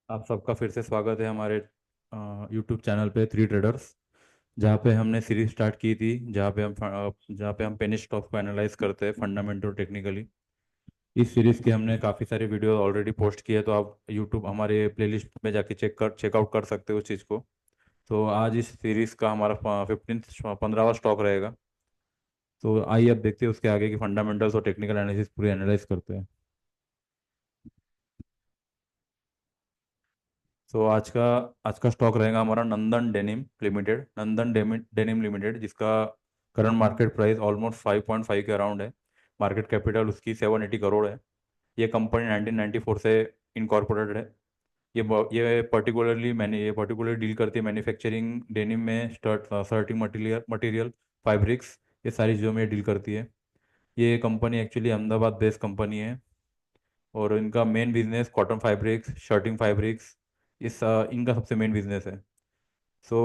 आप सबका फिर से स्वागत है हमारे यूट्यूब चैनल पे थ्री ट्रेडर्स। जहाँ पे हमने सीरीज स्टार्ट की थी, जहाँ पे हम पेनी स्टॉक को एनालाइज करते हैं फंडामेंटल टेक्निकली। इस सीरीज के हमने काफ़ी सारे वीडियो ऑलरेडी पोस्ट किए, तो आप यूट्यूब हमारे प्लेलिस्ट में जाके चेकआउट कर सकते हो उस चीज़ को। तो आज इस सीरीज का हमारा 15वां स्टॉक रहेगा। तो आइए अब देखते हैं उसके आगे की फंडामेंटल्स और टेक्निकल एनालिसिस पूरी एनालाइज करते हैं। तो आज का स्टॉक रहेगा हमारा नंदन डेनिम लिमिटेड, जिसका करंट मार्केट प्राइस ऑलमोस्ट 5.5 के अराउंड है। मार्केट कैपिटल उसकी 780 करोड़ है। ये कंपनी 1994 से इनकॉर्पोरेटेड है। ये पर्टिकुलरली डील करती है मैन्युफैक्चरिंग डेनिम में सर्टिंग मटेरियल, फैब्रिक्स, ये सारी चीज़ों में डील करती है। ये company actually Ahmedabad based company है, और इनका main business cotton fabrics, shirting fabrics, इनका सबसे मेन बिजनेस है। सो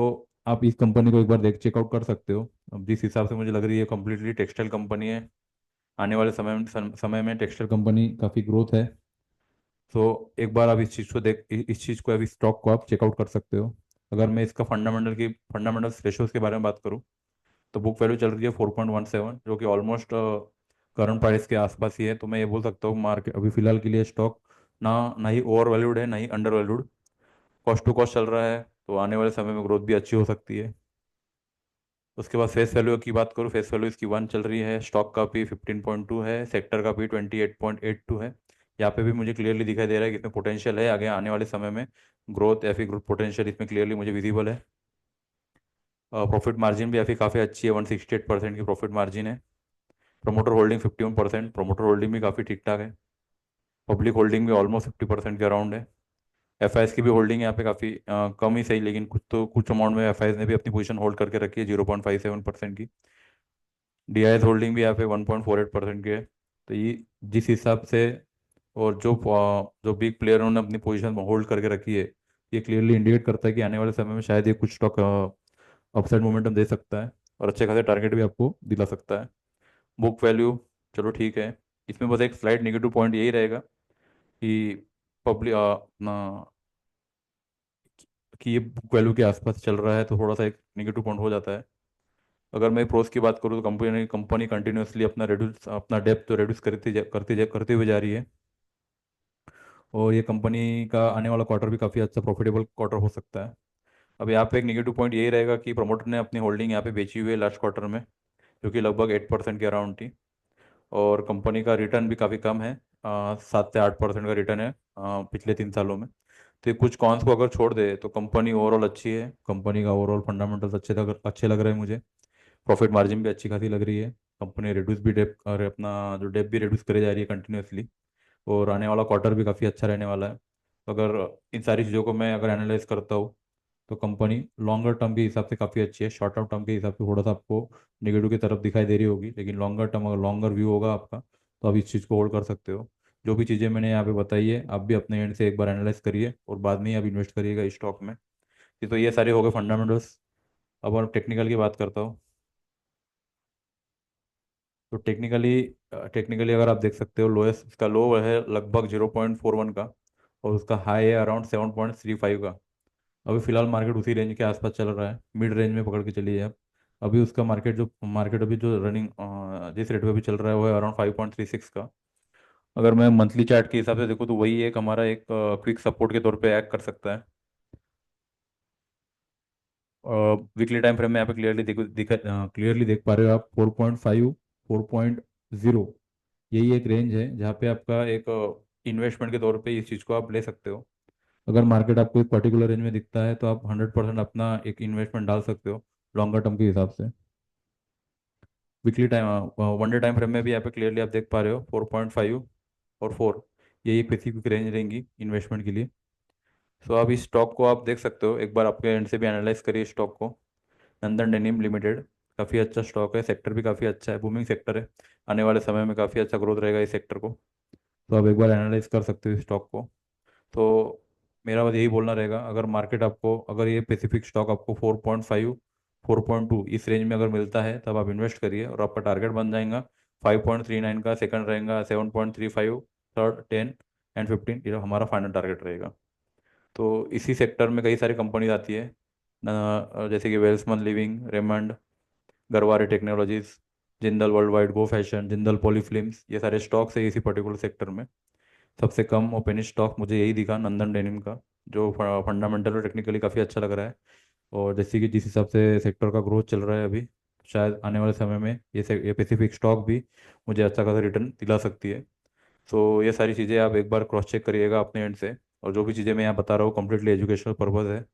आप इस कंपनी को एक बार चेकआउट कर सकते हो। अब जिस हिसाब से मुझे लग रही है, कम्प्लीटली टेक्सटाइल कंपनी है। आने वाले समय में टेक्सटाइल कंपनी काफ़ी ग्रोथ है। तो एक बार आप इस चीज़ को, अब इस स्टॉक को आप चेकआउट कर सकते हो। अगर मैं इसका फंडामेंटल रेशोज के बारे में बात करूँ, तो बुक वैल्यू चल रही है 4.17, जो कि ऑलमोस्ट करंट प्राइस के आसपास ही है। तो मैं ये बोल सकता हूँ मार्केट अभी फिलहाल के लिए स्टॉक ना ना ही ओवर वैल्यूड है, ना ही under valued. Cost to cost चल रहा है, तो आने वाले समय में ग्रोथ भी अच्छी हो सकती है। उसके बाद फेस वैल्यू की बात करूँ, फेस वैल्यू इसकी 1 चल रही है। स्टॉक का पी 15.2 है, सेक्टर का पी 28.82 है। यहाँ पे भी मुझे क्लियरली दिखाई दे रहा है कि इसमें पोटेंशियल है आगे आने वाले समय में। ग्रोथ या फिर ग्रोथ पोटेंशियल इसमें क्लियरली मुझे विजिबल है। प्रॉफिट मार्जिन भी अभी काफ़ी अच्छी है, 168% की प्रॉफिट मार्जिन है। प्रमोटर होल्डिंग 51%, प्रमोटर होल्डिंग भी काफ़ी ठीक ठाक है। पब्लिक होल्डिंग भी ऑलमोस्ट 50% के अराउंड है। एफआईएस की भी होल्डिंग यहाँ पे काफ़ी कम ही सही, लेकिन कुछ अमाउंट में एफआईएस ने भी अपनी पोजीशन होल्ड करके रखी है, 0.57% की। डीआईएस होल्डिंग भी यहाँ पे 1.48% की है। तो ये जिस हिसाब से, और जो बिग प्लेयरों ने अपनी पोजीशन होल्ड करके रखी है, ये क्लियरली इंडिकेट करता है कि आने वाले समय में शायद ये कुछ स्टॉक अपसाइड मोमेंटम दे सकता है, और अच्छे खासे टारगेट भी आपको दिला सकता है। बुक वैल्यू, चलो ठीक है। इसमें बस एक स्लाइड नेगेटिव पॉइंट यही रहेगा कि पब्लिक ना कि ये बुक वैल्यू के आसपास चल रहा है, तो थोड़ा सा एक नेगेटिव पॉइंट हो जाता है। अगर मैं प्रोस की बात करूँ, तो कंपनी कंटिन्यूसली अपना डेप्थ तो रिड्यूस करते हुए जा रही है। और ये कंपनी का आने वाला क्वार्टर भी काफ़ी अच्छा प्रॉफिटेबल क्वार्टर हो सकता है। अब यहाँ पे एक नेगेटिव पॉइंट यही रहेगा कि प्रमोटर ने अपनी होल्डिंग यहाँ पे बेची हुई है लास्ट क्वार्टर में, जो कि लगभग 8% के अराउंड थी। और कंपनी का रिटर्न भी काफ़ी कम है, 7 से 8% का रिटर्न है पिछले 3 सालों में। तो ये कुछ कॉन्स को अगर छोड़ दे, तो कंपनी ओवरऑल अच्छी है। कंपनी का ओवरऑल फंडामेंटल्स अच्छे लग रहे हैं मुझे। प्रॉफिट मार्जिन भी अच्छी खासी लग रही है। कंपनी रिड्यूस भी डेप और अपना जो डेप भी रिड्यूस करे जा रही है कंटिन्यूसली। और आने वाला क्वार्टर भी काफ़ी अच्छा रहने वाला है। तो अगर इन सारी चीज़ों को मैं अगर एनालाइज करता हूँ, तो कंपनी लॉन्गर टर्म के हिसाब से काफ़ी अच्छी है। शॉर्ट टर्म के हिसाब से थोड़ा सा आपको नेगेटिव की तरफ दिखाई दे रही होगी, लेकिन लॉन्गर टर्म अगर लॉन्गर व्यू होगा आपका, तो आप इस चीज़ को होल्ड कर सकते हो। जो भी चीज़ें मैंने यहाँ पे बताई है, आप भी अपने एंड से एक बार एनालाइज करिए, और बाद में ही आप इन्वेस्ट करिएगा इस स्टॉक में। तो ये सारे हो गए फंडामेंटल्स। अब और टेक्निकल की बात करता हूँ। तो टेक्निकली अगर आप देख सकते हो, लोएस्ट इसका लो है लगभग 0.41 का, और उसका हाई है अराउंड 7.35 का। अभी फिलहाल मार्केट उसी रेंज के आसपास चल रहा है, मिड रेंज में पकड़ के चलिए आप। अभी उसका मार्केट अभी जो रनिंग जिस रेट पे भी चल रहा है, वो है अराउंड 5.36 का। अगर मैं मंथली चार्ट के हिसाब से देखूँ, तो वही एक हमारा एक क्विक सपोर्ट के तौर पे एक्ट कर सकता है। वीकली टाइम फ्रेम में यहाँ पे क्लियरली देख पा रहे हो आप, 4.5, 4.0, यही एक रेंज है जहाँ पे आपका एक इन्वेस्टमेंट के तौर पे इस चीज़ को आप ले सकते हो। अगर मार्केट आपको एक पर्टिकुलर रेंज में दिखता है, तो आप 100% अपना एक इन्वेस्टमेंट डाल सकते हो लॉन्गर टर्म के हिसाब से। Weekly time, one day time frame में भी यहाँ पे क्लियरली आप देख पा रहे हो, 4.5 और 4, यही स्पेसिफिक रेंज रहेंगी इन्वेस्टमेंट के लिए। सो आप इस स्टॉक को आप देख सकते हो, एक बार आपके एंड से भी एनालाइज करिए स्टॉक को। नंदन डेनिम लिमिटेड काफ़ी अच्छा स्टॉक है, सेक्टर भी काफ़ी अच्छा है, बूमिंग सेक्टर है। आने वाले समय में काफ़ी अच्छा ग्रोथ रहेगा इस सेक्टर को। तो आप एक बार एनालाइज कर सकते हो इस स्टॉक को। तो मेरा बस यही बोलना रहेगा, अगर ये स्पेसिफिक स्टॉक आपको 4.5, 4.2 इस रेंज में अगर मिलता है, तब आप इन्वेस्ट करिए, और आपका टारगेट बन जाएगा 5.39 का, सेकंड रहेगा 7.35, थर्ड 10 एंड 15, ये हमारा फाइनल टारगेट रहेगा। तो इसी सेक्टर में कई सारी कंपनीज आती है जैसे कि Welspun Living, Raymond, Garware Technologies, Jindal World Wide, Go Fashion, Jindal Polyfilms, ये सारे स्टॉक्स है इसी पर्टिकुलर सेक्टर में। सबसे कम ओपन स्टॉक मुझे यही दिखा, नंदन डेनिम का, जो फंडामेंटल और टेक्निकली काफ़ी अच्छा लग रहा है। और जैसे कि जिस हिसाब से सेक्टर का ग्रोथ चल रहा है अभी, शायद आने वाले समय में ये स्पेसिफिक स्टॉक भी मुझे अच्छा खासा रिटर्न दिला सकती है। सो ये सारी चीज़ें आप एक बार क्रॉस चेक करिएगा अपने एंड से। और जो भी चीज़ें मैं यहाँ बता रहा हूँ कम्प्लीटली एजुकेशनल पर्पज़ है।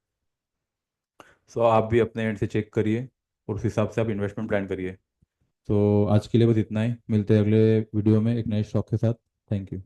सो आप भी अपने एंड से चेक करिए और उस हिसाब से आप इन्वेस्टमेंट प्लान करिए। तो आज के लिए बस इतना ही, मिलते हैं अगले वीडियो में एक नए स्टॉक के साथ। Thank you.